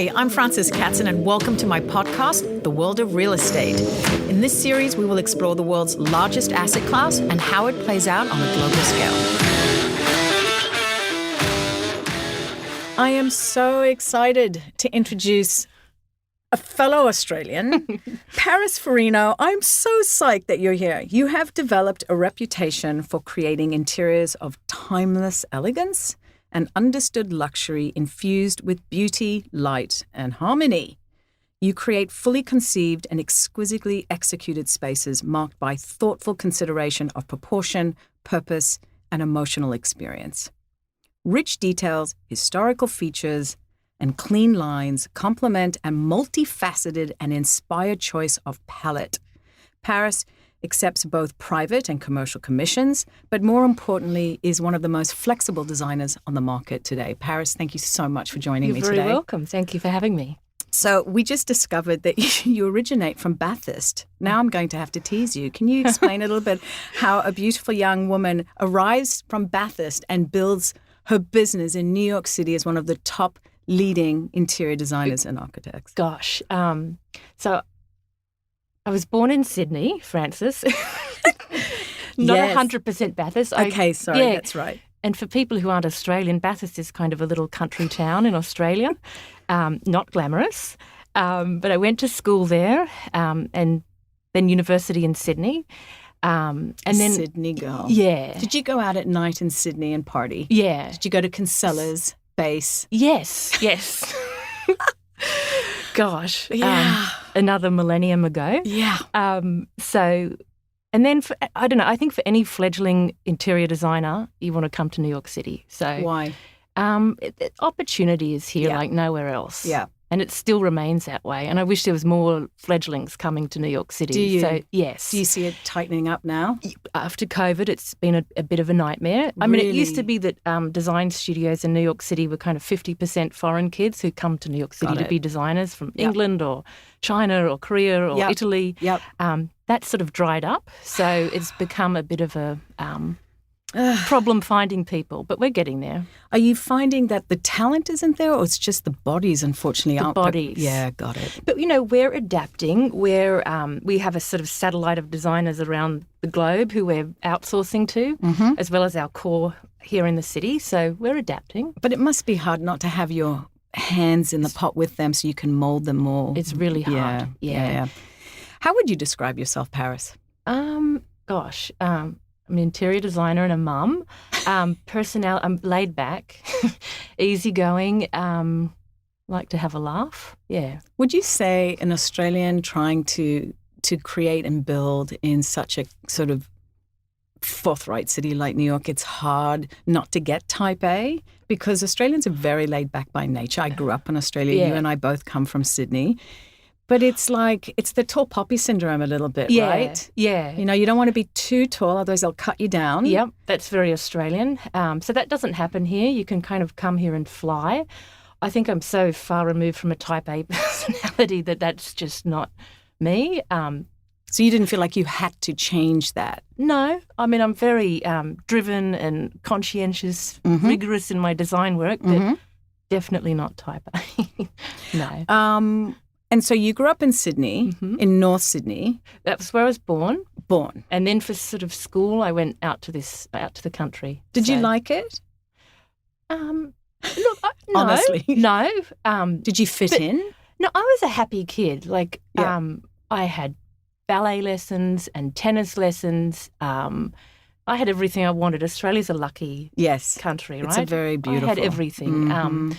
Hi, I'm Frances Katzen and welcome to my podcast, The World of Real Estate. In this series, we will explore the world's largest asset class and how it plays out on a global scale. I am so excited to introduce a fellow Australian, Paris Forino. I'm so psyched that you're here. You have developed a reputation for creating interiors of timeless elegance and understood luxury infused with beauty, light, and harmony. You create fully conceived and exquisitely executed spaces marked by thoughtful consideration of proportion, purpose, and emotional experience. Rich details, historical features, and clean lines complement a multifaceted and inspired choice of palette. Paris accepts both private and commercial commissions, but more importantly is one of the most flexible designers on the market today. Paris, thank you so much for joining me today. You're very welcome. Thank you for having me. So we just discovered that you originate from Bathurst. Now I'm going to have to tease you. Can you explain a little bit how a beautiful young woman arrives from Bathurst and builds her business in New York City as one of the top leading interior designers and architects? Gosh. So I was born in Sydney, Frances. Not Yes. 100% Bathurst. Okay, sorry, that's right. And for people who aren't Australian, Bathurst is kind of a little country town in Australia, not glamorous. But I went to school there and then university in Sydney. And then Sydney girl. Yeah. Did you go out at night in Sydney and party? Yeah. Did you go to Kinsella's base? Yes. Gosh. Yeah. Another millennium ago. Yeah. And then, I think for any fledgling interior designer, you want to come to New York City. So Why? Opportunity is here Yeah. like nowhere else. Yeah. And it still remains that way. And I wish there was more fledglings coming to New York City. Do you? So, yes. Do you see it tightening up now? After COVID, it's been a bit of a nightmare. I mean, it used to be that design studios in New York City were kind of 50% foreign kids who come to New York City to be designers from England or China or Korea or Italy. Yep. That's sort of dried up. So it's become a bit of a problem finding people, but we're getting there. Are you finding that the talent isn't there, or it's just the bodies, unfortunately, aren't? Bodies. Yeah, got it. But, we're adapting. We have a sort of satellite of designers around the globe who we're outsourcing to, as well as our core here in the city. So we're adapting. But it must be hard not to have your hands in the pot with them so you can mold them more. It's really hard. Yeah. How would you describe yourself, Paris? I'm an interior designer and a mum. I'm laid back, easygoing, like to have a laugh. Yeah. Would you say an Australian trying to create and build in such a sort of forthright city like New York, it's hard not to get type A? Because Australians are very laid back by nature. I grew up in Australia. Yeah. You and I both come from Sydney. But it's the tall poppy syndrome a little bit, right? Yeah. You don't want to be too tall, otherwise they'll cut you down. Yep, that's very Australian. So that doesn't happen here. You can kind of come here and fly. I think I'm so far removed from a type A personality that's just not me. So you didn't feel like you had to change that? No. I mean, I'm very driven and conscientious, rigorous in my design work, but definitely not type A. No. And so you grew up in Sydney, in North Sydney. That's where I was born. Born. And then for sort of school, I went out to the country. Did you like it? Look, no. Honestly. No. Did you fit in? No, I was a happy kid. Like, I had ballet lessons and tennis lessons. I had everything I wanted. Australia's a lucky country, right? It's a very beautiful. I had everything.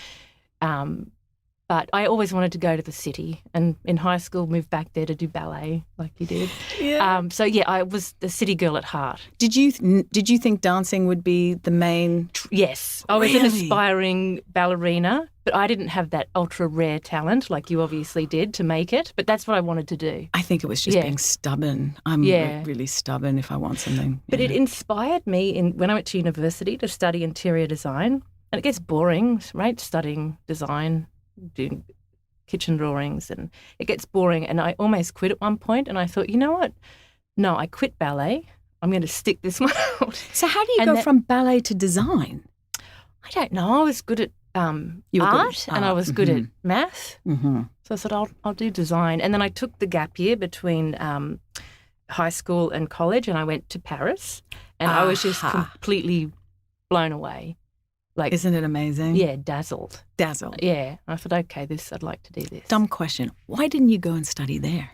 But I always wanted to go to the city, and in high school moved back there to do ballet like you did. Yeah. I was the city girl at heart. Did you think dancing would be the main? Yes. I was an aspiring ballerina, but I didn't have that ultra rare talent like you obviously did to make it, but that's what I wanted to do. I think it was just being stubborn. I'm really stubborn if I want something. But it inspired me when I went to university to study interior design, and it gets boring, right, studying design, doing kitchen drawings, and it gets boring, and I almost quit at one point, and I thought, you know what? No, I quit ballet. I'm going to stick this one out. So how do you go from ballet to design? I don't know. I was good at You were good art, at and I art. was good at math. Mm-hmm. So I said, I'll do design. And then I took the gap year between high school and college, and I went to Paris, and I was just completely blown away. Like, isn't it amazing? Yeah, dazzled. Dazzled. Yeah. I thought, okay, I'd like to do this. Dumb question. Why didn't you go and study there?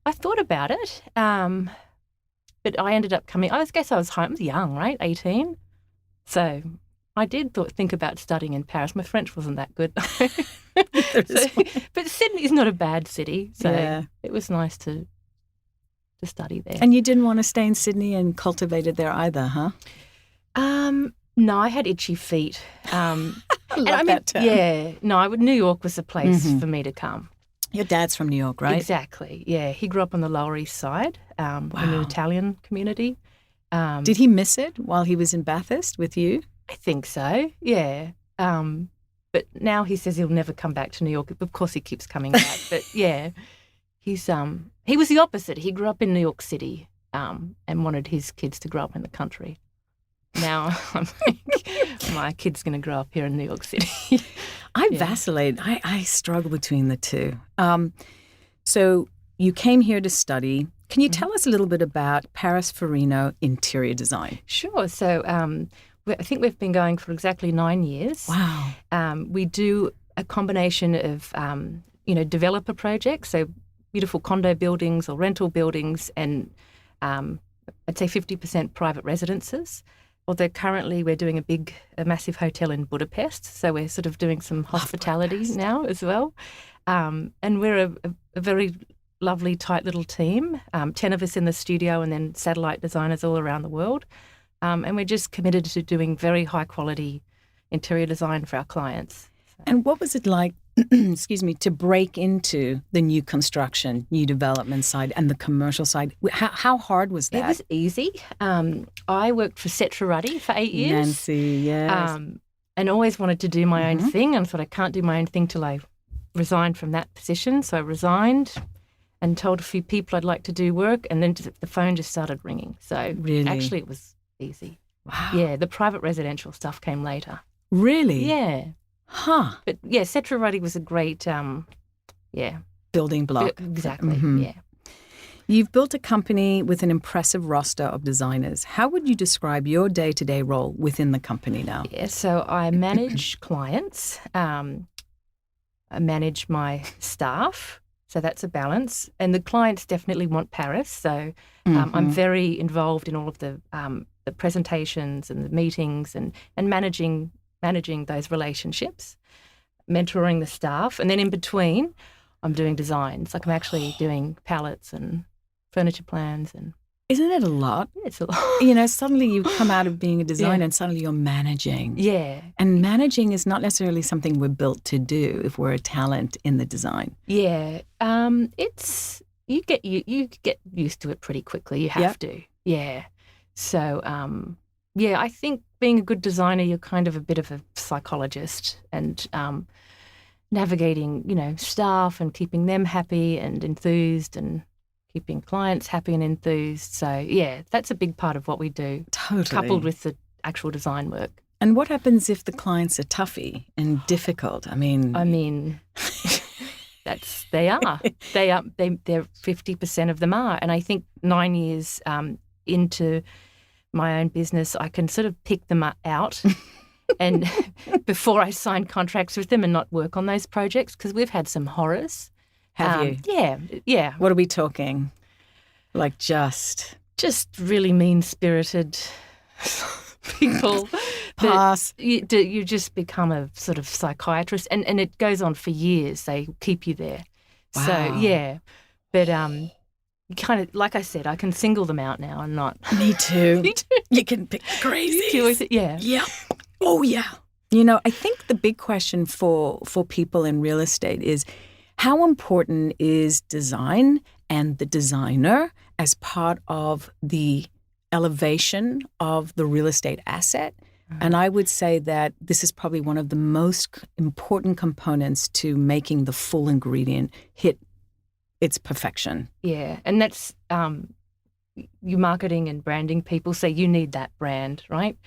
I thought about it, but I ended up coming. I guess I was young, right? 18. So I did think about studying in Paris. My French wasn't that good. But Sydney's not a bad city, so it was nice to study there. And you didn't want to stay in Sydney and cultivate it there either, huh? No, I had itchy feet. I love that term. Yeah. No, New York was the place for me to come. Your dad's from New York, right? Exactly, yeah. He grew up on the Lower East Side in an Italian community. Did he miss it while he was in Bathurst with you? I think so, yeah. But now he says he'll never come back to New York. Of course he keeps coming back. But, yeah, he was the opposite. He grew up in New York City and wanted his kids to grow up in the country. Now I'm like, my kid's going to grow up here in New York City. I vacillate. I struggle between the two. So you came here to study. Can you tell us a little bit about Paris Forino interior design? Sure. So I think we've been going for exactly 9 years. Wow. We do a combination of, developer projects, so beautiful condo buildings or rental buildings, and I'd say 50% private residences. Although currently we're doing a massive hotel in Budapest, so we're sort of doing some hospitality now as well. And we're a very lovely, tight little team, 10 of us in the studio and then satellite designers all around the world. And we're just committed to doing very high-quality interior design for our clients. And what was it like, to break into the new construction, new development side and the commercial side? How hard was that? It was easy. I worked for Setra Ruddy for 8 years. Nancy, yes. And always wanted to do my own thing, and thought I can't do my own thing till I resigned from that position. So I resigned and told a few people I'd like to do work, and then the phone just started ringing. So really? Actually it was easy. Wow. Yeah, the private residential stuff came later. Really? Yeah. Huh. But yeah, Setra Ruddy was a great, building block. Exactly, yeah. You've built a company with an impressive roster of designers. How would you describe your day-to-day role within the company now? Yeah, so I manage clients. I manage my staff. So that's a balance. And the clients definitely want Paris. So I'm very involved in all of the presentations and the meetings and managing those relationships, mentoring the staff. And then in between, I'm doing designs. Like I'm actually doing palettes and furniture plans. And isn't it a lot? It's a lot. Suddenly you come out of being a designer and suddenly you're managing. Yeah. And managing is not necessarily something we're built to do if we're a talent in the design. Yeah. You get used to it pretty quickly. You have to. Yeah. So, I think being a good designer, you're kind of a bit of a psychologist and navigating, staff and keeping them happy and enthused and keeping clients happy and enthused. So, yeah, that's a big part of what we do. Totally. Coupled with the actual design work. And what happens if the client's are toughy and difficult? I mean, they're 50% of them are. And I think 9 years into my own business, I can sort of pick them out and before I sign contracts with them and not work on those projects, because we've had some horrors. Have you? Yeah. What are we talking? Like just really mean-spirited people. Pass. You just become a sort of psychiatrist, and it goes on for years. They keep you there. Wow. So, yeah. But you kind of, like I said, I can single them out now and not. Me too. You can pick crazy. Yeah. Yeah. Oh, yeah. I think the big question for people in real estate is how important is design and the designer as part of the elevation of the real estate asset? And I would say that this is probably one of the most important components to making the full ingredient hit its perfection. Yeah, and that's your marketing and branding people say you need that brand, right?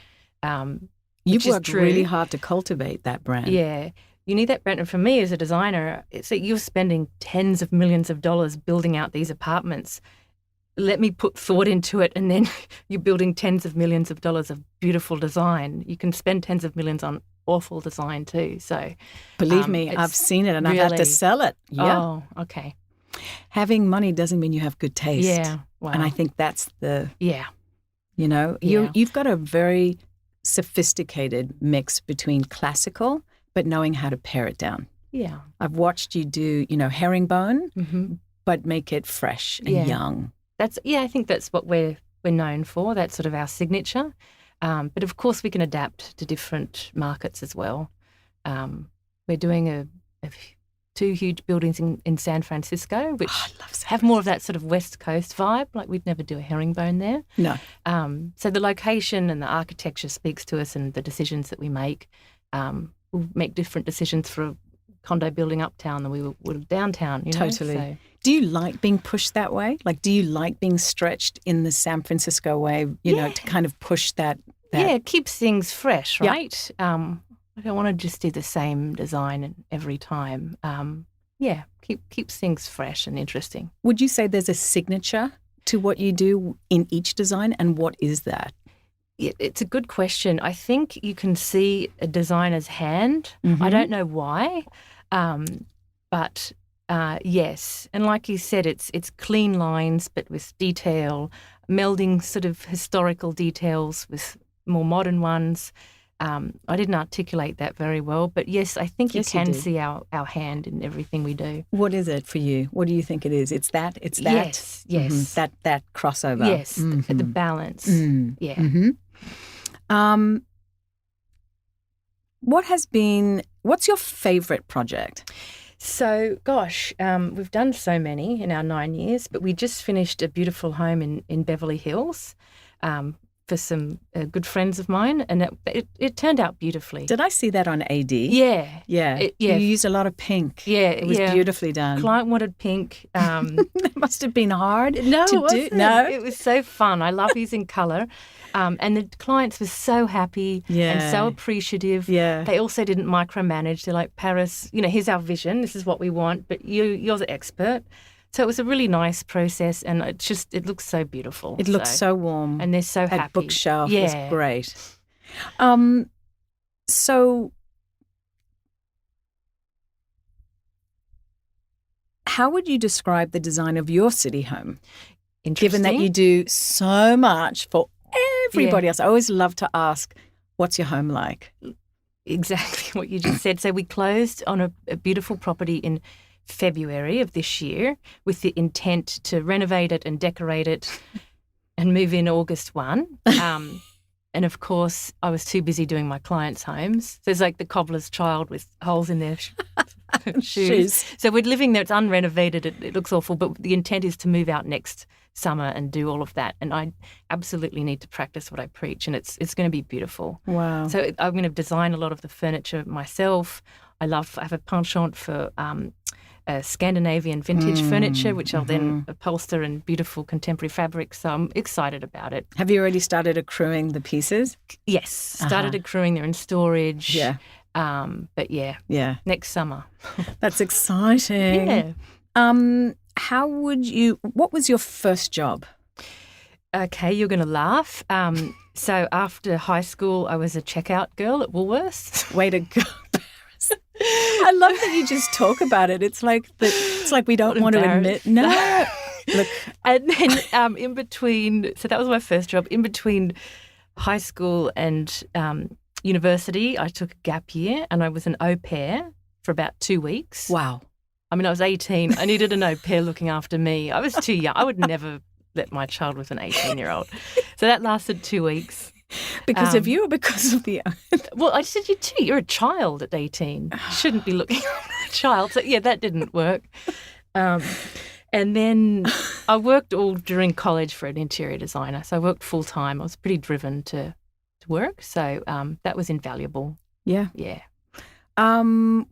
You've worked really hard to cultivate that brand. Yeah. You need that brand. And for me as a designer, it's that you're spending tens of millions of dollars building out these apartments. Let me put thought into it, and then you're building tens of millions of dollars of beautiful design. You can spend tens of millions on awful design too. So believe me, I've seen it and I've had to sell it. Yeah. Oh, okay. Having money doesn't mean you have good taste. Yeah. Wow. And I think that's yeah. You know, you've got a very sophisticated mix between classical but knowing how to pare it down. Yeah. I've watched you do, herringbone, but make it fresh and young. I think that's what we're known for. That's sort of our signature. But of course we can adapt to different markets as well. We're doing 2 huge buildings in San Francisco, which have more of that sort of West Coast vibe. Like we'd never do a herringbone there. No. So the location and the architecture speaks to us, and the decisions that we make. We'll make different decisions for a condo building uptown than we would downtown. Totally. So. Do you like being pushed that way? Like, do you like being stretched in the San Francisco way, to kind of push that? Yeah, it keeps things fresh, right? I don't want to just do the same design every time. Keeps things fresh and interesting. Would you say there's a signature to what you do in each design, and what is that? It's a good question. I think you can see a designer's hand. I don't know why, but yes. And like you said, it's clean lines but with detail, melding sort of historical details with more modern ones. I didn't articulate that very well, but yes, I think you can see our hand in everything we do. What is it for you? What do you think it is? It's that? Yes. That crossover. Yes, the balance. Yeah. What's your favourite project? So, we've done so many in our 9 years, but we just finished a beautiful home in Beverly Hills for some good friends of mine, and it turned out beautifully. Did I see that on AD? Yeah. Yeah. You used a lot of pink. Yeah. It was beautifully done. Client wanted pink. It must have been hard No, to it wasn't. do. No? It was so fun. I love using colour. And the clients were so happy and so appreciative. Yeah. They also didn't micromanage. They're like, Paris, here's our vision. This is what we want, but you're the expert. So it was a really nice process, and it looks so beautiful. It looks so warm. And they're so happy. That bookshelf is great. So how would you describe the design of your city home? Given that you do so much for everybody else. I always love to ask, what's your home like? Exactly what you just said. So we closed on a beautiful property in February of this year with the intent to renovate it and decorate it and move in August 1. And of course, I was too busy doing my clients' homes. So it's like the cobbler's child with holes in their shoes. So we're living there. It's unrenovated. It looks awful. But the intent is to move out next summer and do all of that. And I absolutely need to practice what I preach. And it's going to be beautiful. Wow. So I'm going to design a lot of the furniture myself. I have a penchant for Scandinavian vintage furniture, which I'll then upholster in beautiful contemporary fabrics. So I'm excited about it. Have you already started accruing the pieces? Yes, started accruing. They're in storage. Yeah. But next summer. That's exciting. Yeah. What was your first job? Okay, you're going to laugh. So after high school, I was a checkout girl at Woolworths. Way to go. I love that you just talk about it. It's like we don't want to admit. No. Look. And then in between, so that was my first job. In between high school and university, I took a gap year and I was an au pair for about 2 weeks. Wow. I mean, I was 18. I needed an au pair looking after me. I was too young. I would never let my child with an 18-year-old. So that lasted 2 weeks. Because of you or because of the... Well, I said, you're a child at 18. You shouldn't be looking after a child. So, that didn't work. And then I worked all during college for an interior designer. So I worked full-time. I was pretty driven to work. So that was invaluable. Yeah. Yeah. When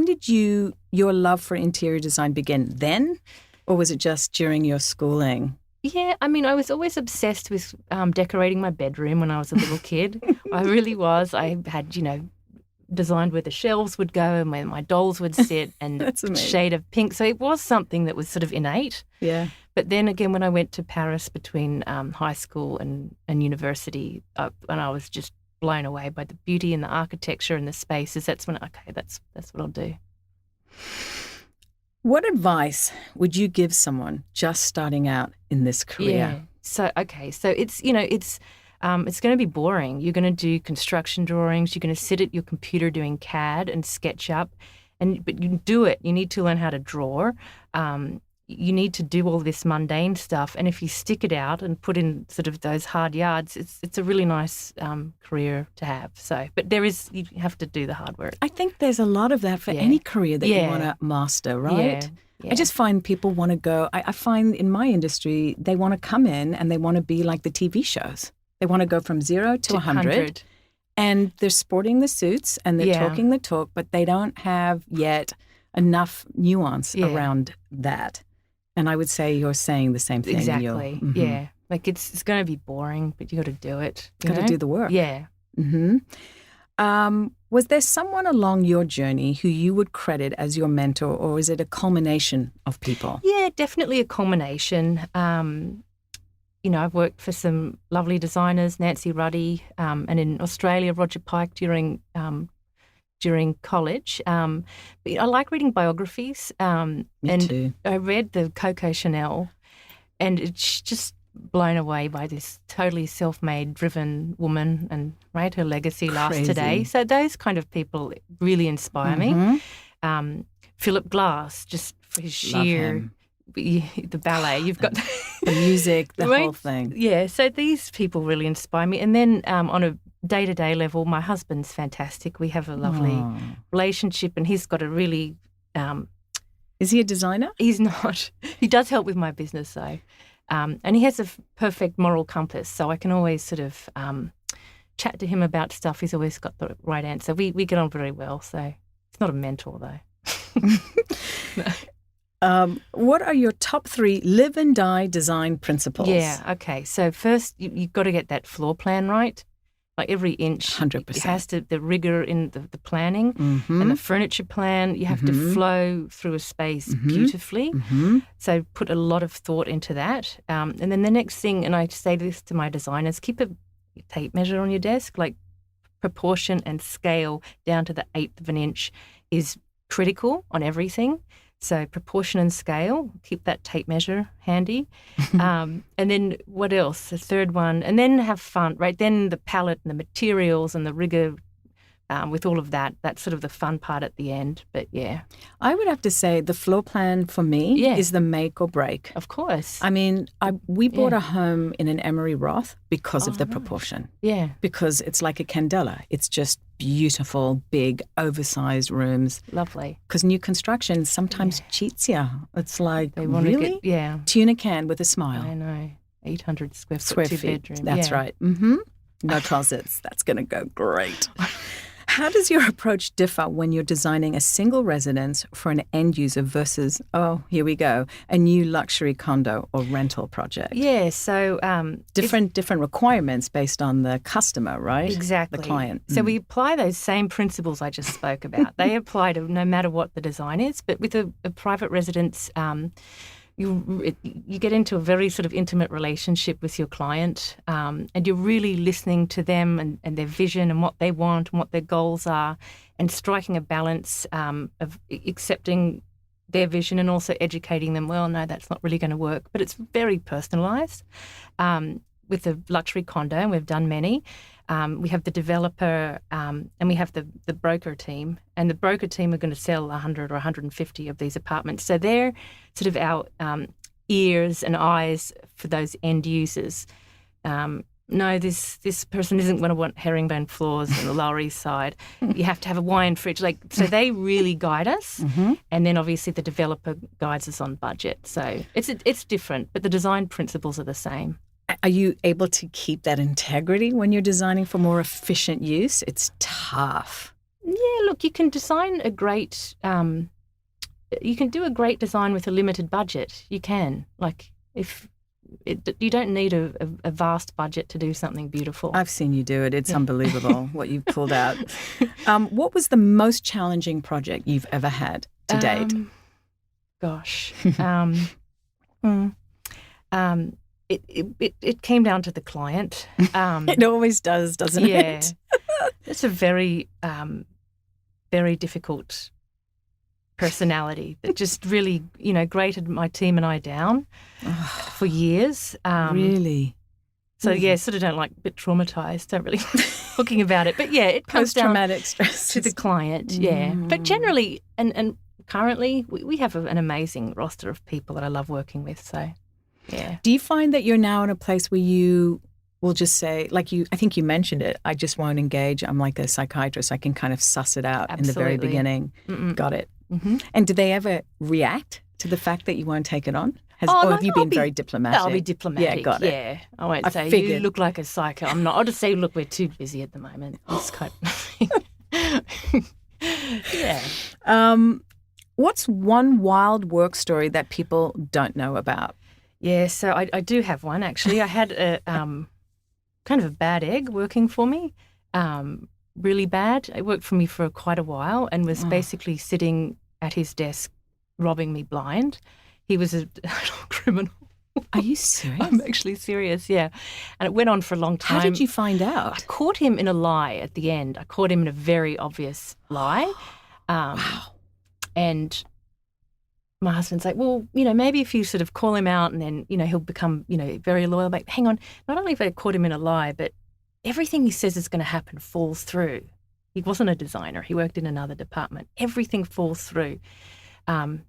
did your love for interior design begin? Then? Or was it just during your schooling? Yeah, I mean, I was always obsessed with decorating my bedroom when I was a little kid. I really was. I had, designed where the shelves would go and where my dolls would sit and That's the amazing. shade of pink. So it was something that was sort of innate. Yeah. But then again, when I went to Paris between high school and university, and I was just blown away by the beauty and the architecture and the spaces, that's when, that's what I'll do. What advice would you give someone just starting out in this career? Yeah. So it's going to be boring. You're going to do construction drawings. You're going to sit at your computer doing CAD and SketchUp, but you do it. You need to learn how to draw. You need to do all this mundane stuff. And if you stick it out and put in sort of those hard yards, it's a really nice career to have. So, but you have to do the hard work. I think there's a lot of that for any career that you want to master, right? Yeah. I just find people want to go, I find in my industry, they want to come in and they want to be like the TV shows. They want to go from 0 to 100. And they're sporting the suits and they're talking the talk, but they don't have yet enough nuance around that. And I would say you're saying the same thing. Exactly. Yeah. Like it's going to be boring, but you got to do it. Got to do the work. Yeah. Mm-hmm. Was there someone along your journey who you would credit as your mentor, or is it a culmination of people? Yeah, definitely a culmination. I've worked for some lovely designers, Nancy Ruddy, and in Australia, Roger Pike during college. But I like reading biographies. Me too. I read the Coco Chanel, and it's just blown away by this totally self-made, driven woman, and her legacy lasts today. So those kind of people really inspire me. Philip Glass, just for his sheer the ballet. You've got the music, the whole thing. Yeah, so these people really inspire me. And then on a day-to-day level, my husband's fantastic. We have a lovely relationship, and he's got a really... Is he a designer? He's not. He does help with my business, though. And he has a perfect moral compass, so I can always sort of chat to him about stuff. He's always got the right answer. We get on very well, so he's not a mentor, though. No. What are your top 3 live and die design principles? Yeah, okay. So first, you've got to get that floor plan right. Like every inch, 100%. It has to, the rigor in the planning and the furniture plan, you have to flow through a space beautifully. So put a lot of thought into that. And then the next thing, and I say this to my designers, keep a tape measure on your desk, like proportion and scale down to the 1/8 of an inch is critical on everything. So proportion and scale, keep that tape measure handy. And then what else? The third one, and then have fun, right? Then the palette and the materials and the rigor with all of that. That's sort of the fun part at the end. But yeah. I would have to say the floor plan for me is the make or break. Of course. I mean, we bought a home in an Emery Roth because of the proportion. Yeah. Because it's like a candela. It's just beautiful, big, oversized rooms. Lovely. Because new construction sometimes cheats you. It's like, they want really? To get, Tuna can with a smile. I know. 800 square foot, 2 bedroom. That's right. No closets. That's going to go great. How does your approach differ when you're designing a single residence for an end user versus, here we go, a new luxury condo or rental project? Yeah, so... different requirements based on the customer, right? Exactly. The client. So we apply those same principles I just spoke about. They apply to no matter what the design is, but with a private residence... You get into a very sort of intimate relationship with your client, and you're really listening to them and their vision and what they want and what their goals are, and striking a balance of accepting their vision and also educating them, well, no, that's not really going to work. But it's very personalised. With a luxury condo, and we've done many, we have the developer and we have the broker team. And the broker team are going to sell 100 or 150 of these apartments. So they're sort of our ears and eyes for those end users. No, this person isn't going to want herringbone floors on the Lower East Side. You have to have a wine fridge. So they really guide us. And then obviously the developer guides us on budget. So it's different, but the design principles are the same. Are you able to keep that integrity when you're designing for more efficient use? It's tough. Yeah, look, you can design a great, you can do a great design with a limited budget. You can. Like if you don't need a vast budget to do something beautiful. I've seen you do it. It's unbelievable what you've pulled out. What was the most challenging project you've ever had to date? Gosh. It came down to the client. It always does, doesn't it? It's a very, very difficult personality that just really, grated my team and I down for years. Really? So, sort of a bit traumatised, don't really talking about it. But, it comes down post-traumatic stress to the client, But generally, and currently, we have an amazing roster of people that I love working with, so, yeah. Do you find that you're now in a place where you will just say, I think you mentioned it, I just won't engage, I'm like a psychiatrist, I can kind of suss it out in the very beginning. Got it. Mm-hmm. And do they ever react to the fact that you won't take it on? Or have you been very diplomatic? I'll be diplomatic. Yeah, got it. Yeah, I won't say you look like a psycho. I'm not. I'll just say, look, we're too busy at the moment. It's kind of yeah. What's one wild work story that people don't know about? Yeah, so I do have one actually. I had a kind of a bad egg working for me, really bad. It worked for me for quite a while and was basically sitting at his desk, robbing me blind. He was a criminal. Are you serious? I'm actually serious, yeah. And it went on for a long time. How did you find out? I caught him in a lie at the end. I caught him in a very obvious lie. Wow. And my husband's like, well, maybe if you sort of call him out and then, he'll become, very loyal. But hang on, not only have I caught him in a lie, but everything he says is going to happen falls through. He wasn't a designer. He worked in another department. Everything falls through.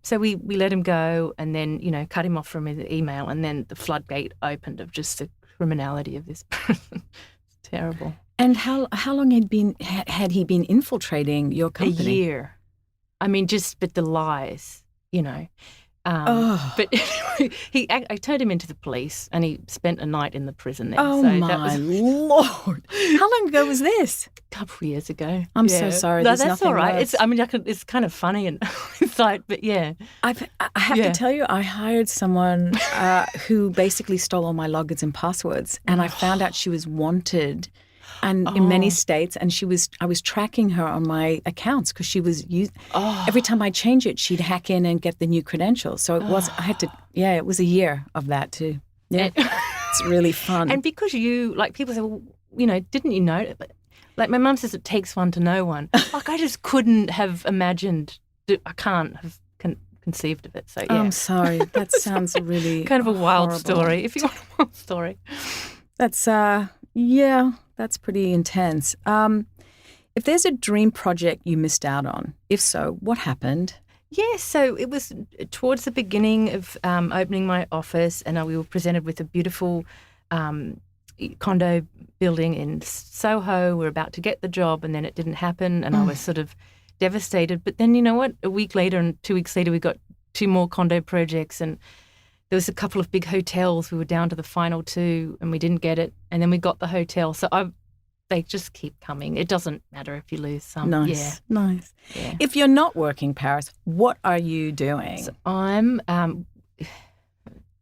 So we let him go and then, cut him off from his email, and then the floodgate opened of just the criminality of this person. It's terrible. And how long had he been infiltrating your company? A year. I mean, but the lies, But anyway, I turned him into the police, and he spent a night in the prison there. Oh, so my Lord. How long ago was this? A couple of years ago. I'm so sorry. No, There's that's all right. worse. It's kind of funny and inside, but yeah. I have to tell you, I hired someone who basically stole all my logins and passwords, and I found out she was wanted and in many states, and I was tracking her on my accounts because she was every time I change it, she'd hack in and get the new credentials. So it was it was a year of that too. Yeah, it's really fun. And because people say, well, didn't you know? Like my mum says, it takes one to know one. Like I just couldn't have imagined. I can't have conceived of it. So yeah. I'm sorry. That sounds really kind of a wild horrible. story. If you want a wild story, that's that's pretty intense. If there's a dream project you missed out on, if so, what happened? Yeah, so it was towards the beginning of opening my office, and we were presented with a beautiful condo building in Soho. We were about to get the job, and then it didn't happen, and I was sort of devastated. But then, you know what? A week later and 2 weeks later, we got 2 more condo projects, and there was a couple of big hotels. We were down to the final 2 and we didn't get it. And then we got the hotel. So they just keep coming. It doesn't matter if you lose some. Nice. Yeah. If you're not working, Paris, what are you doing? So I'm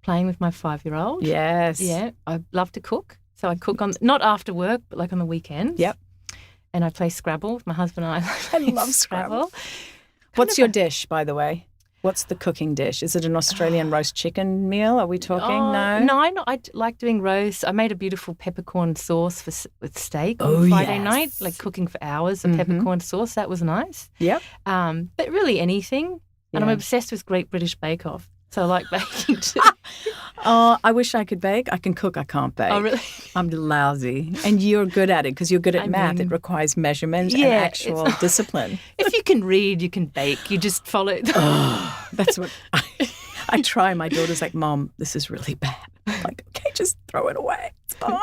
playing with my 5-year-old. Yes. Yeah. I love to cook. So I cook not after work, but like on the weekends. Yep. And I play Scrabble with my husband and I. I love Scrabble. What's your dish, by the way? What's the cooking dish? Is it an Australian roast chicken meal? Are we talking? No, I like doing roast. I made a beautiful peppercorn sauce with steak on Friday night, like cooking for hours. A peppercorn sauce, that was nice. Yep. But really anything. And I'm obsessed with Great British Bake Off. So I like baking too. I wish I could bake. I can cook. I can't bake. Oh, really? I'm lousy. And you're good at it because you're good at math. It requires measurement and actual discipline. If you can read, you can bake. You just follow. That's what I try. My daughter's like, Mom, this is really bad. I'm like, okay, just throw it away. It's fine.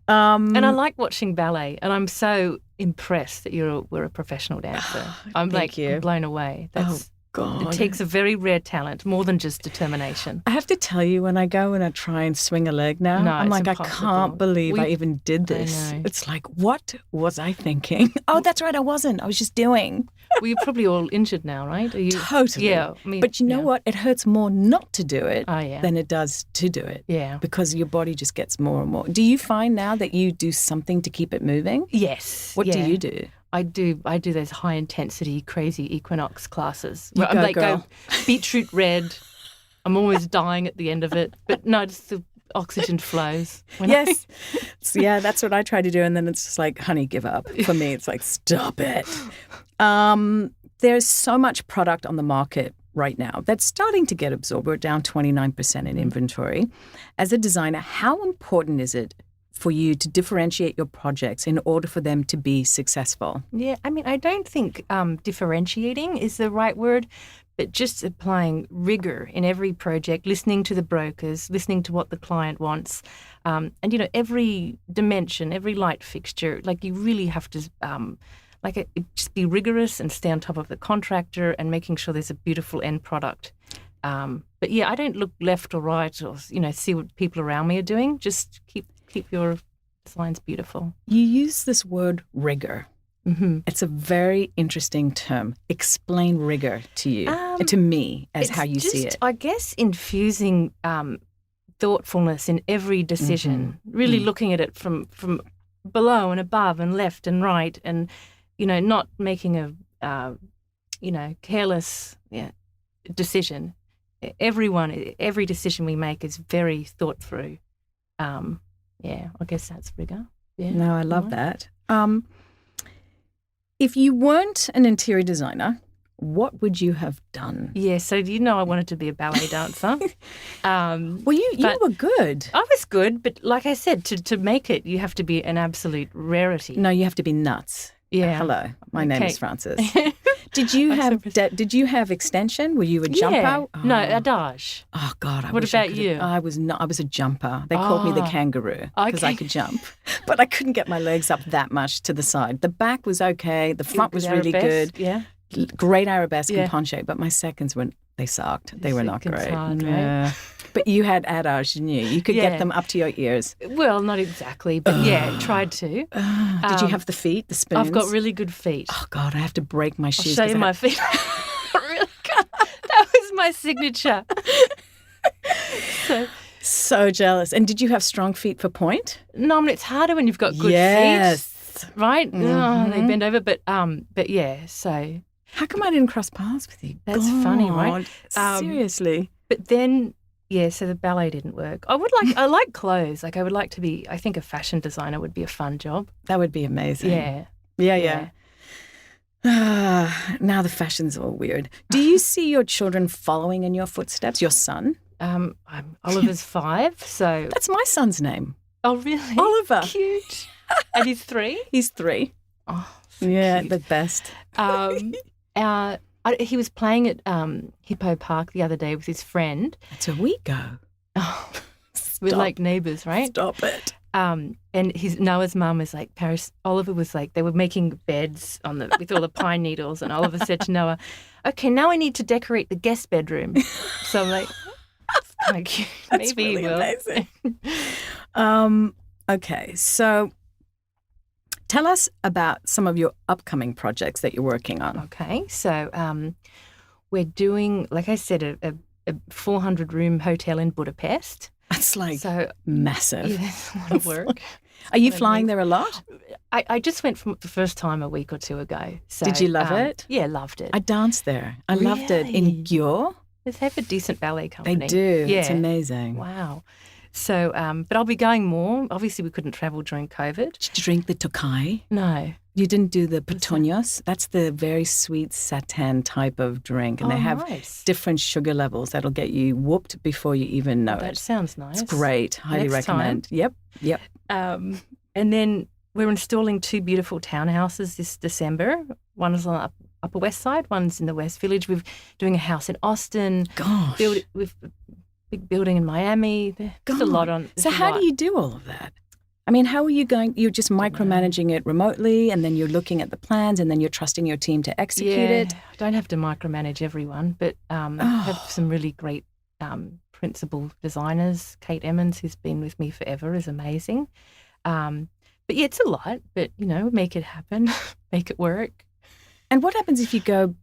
And I like watching ballet, and I'm so impressed that we're a professional dancer. I'm Thank you. blown away. That's God. It takes a very rare talent, more than just determination. I have to tell you, when I go and I try and swing a leg now, No, I'm it's like, impossible. I can't believe I even did this. know. It's like, what was I thinking? Oh, that's right, I wasn't. I was just doing. Well, you're probably all injured now, right? Are you? Totally. Yeah. I mean, But you know yeah. what? It hurts more not to do it Oh, yeah. than it does to do it. Yeah. Because your body just gets more and more. Do you find now that you do something to keep it moving? Yes. What do yeah. you do? I do those high intensity crazy equinox classes. You Where go, I'm like girl. go beetroot red. I'm always dying at the end of it. But no, just the oxygen flows. Yes. So, yeah, that's what I try to do. And then it's just like, honey, give up. For me, it's like, stop it. There's so much product on the market right now that's starting to get absorbed. We're down 29% in inventory. As a designer, how important is it for you to differentiate your projects in order for them to be successful? Yeah, I mean, I don't think differentiating is the right word, but just applying rigor in every project, listening to the brokers, listening to what the client wants. And, every dimension, every light fixture, like you really have to just be rigorous and stay on top of the contractor and making sure there's a beautiful end product. But yeah, I don't look left or right or, see what people around me are doing. Just keep your designs beautiful. You use this word rigor. Mm-hmm. It's a very interesting term. Explain rigor to you, to me, as how you see it. I guess infusing thoughtfulness in every decision, really looking at it from below and above and left and right, and not making a careless decision. Every decision we make is very thought through. I guess that's rigor. Yeah. No, I love that. If you weren't an interior designer, what would you have done? Yeah, so I wanted to be a ballet dancer. Well, you were good. I was good, but like I said, to make it, you have to be an absolute rarity. No, you have to be nuts. Yeah. Hello, my name is Frances. Did you have extension? Were you a jumper? Yeah. Oh. No, adage. Oh God! What about you? I was not. I was a jumper. They called me the kangaroo because I could jump, but I couldn't get my legs up that much to the side. The back was okay. The front was really good. Yeah. Great arabesque and penché, but my seconds they sucked. They were not great. Hard, right? Yeah. But you had adage, didn't you? You could get them up to your ears. Well, not exactly, but tried to. Did you have the feet, the spoons? I've got really good feet. Oh God, I have to break my shoes. I'll show you my feet. I really can't. That was my signature. So jealous. And did you have strong feet for point? No, I mean, it's harder when you've got good feet, right? Mm-hmm. Oh, they bend over, but yeah. So how come I didn't cross paths with you? That's funny, right? Seriously. But then, so the ballet didn't work. I like clothes. Like I would like to be. I think a fashion designer would be a fun job. That would be amazing. Yeah. Now the fashion's all weird. Do you see your children following in your footsteps? Your son? Oliver's 5, so that's my son's name. Oh, really? Oliver. Cute. And he's 3? He's 3. Oh, so cute. The best. He was playing at Hippo Park the other day with his friend. That's where we go. Oh, we're like neighbours, right? Stop it. And Noah's mum was like, Oliver was like, they were making beds with all the pine needles, and Oliver said to Noah, okay, now I need to decorate the guest bedroom. So I'm like, that's kind of cute. That's Maybe really he will. amazing. Okay, so tell us about some of your upcoming projects that you're working on. Okay, so we're doing, like I said, a 400-room hotel in Budapest. That's massive. Yeah, that's a lot of work. Are you flying there a lot? I just went for the first time a week or two ago. So, did you love it? Yeah, loved it. I danced there. I loved it. In Győr. They have a decent ballet company. They do. Yeah. It's amazing. Wow. So, but I'll be going more. Obviously, we couldn't travel during COVID. Did you drink the Tokai? No. You didn't do the petunias? That's the very sweet satin type of drink. And they have different sugar levels that'll get you whooped before you even know it. That sounds nice. It's great. Highly recommend. Yep. And then we're installing 2 beautiful townhouses this December. One is on the Upper West Side, one's in the West Village. We're doing a house in Austin. Gosh. We've a big building in Miami. There's a lot on. So how do you do all of that? I mean, how are you going? You're just micromanaging it remotely, and then you're looking at the plans, and then you're trusting your team to execute it. I don't have to micromanage everyone, but I have some really great principal designers. Kate Emmons, who's been with me forever, is amazing. But yeah, it's a lot, but, make it happen, make it work. And what happens if you go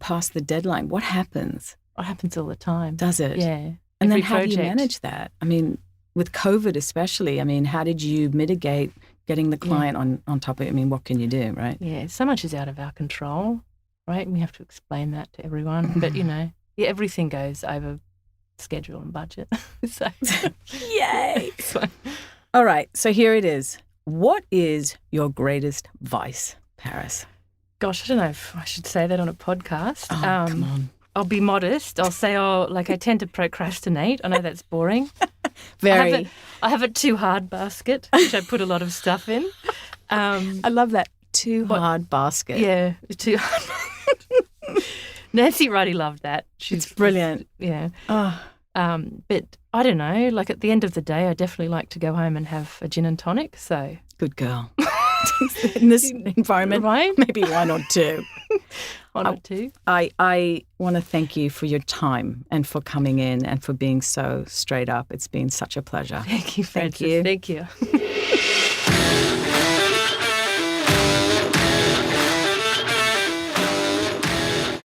past the deadline? What happens? It happens all the time. Does it? Yeah. And then how do you manage that? I mean, with COVID especially, I mean, how did you mitigate getting the client on top of it? I mean, what can you do, right? Yeah, so much is out of our control, right? And we have to explain that to everyone. But, everything goes over schedule and budget. So, yay! All right, so here it is. What is your greatest vice, Paris? Gosh, I don't know if I should say that on a podcast. Oh, come on. I'll be modest. I'll say, I tend to procrastinate. I know that's boring. Very. I have a too hard basket, which I put a lot of stuff in. I love that hard basket. Yeah, too hard. Nancy Ruddy loved that. It's brilliant. Yeah. Oh. But I don't know. Like at the end of the day, I definitely like to go home and have a gin and tonic. So good girl. In this environment, right? Maybe one or two. One or two. I want to thank you for your time and for coming in and for being so straight up. It's been such a pleasure. Thank you, Frances. Thank you. Thank you.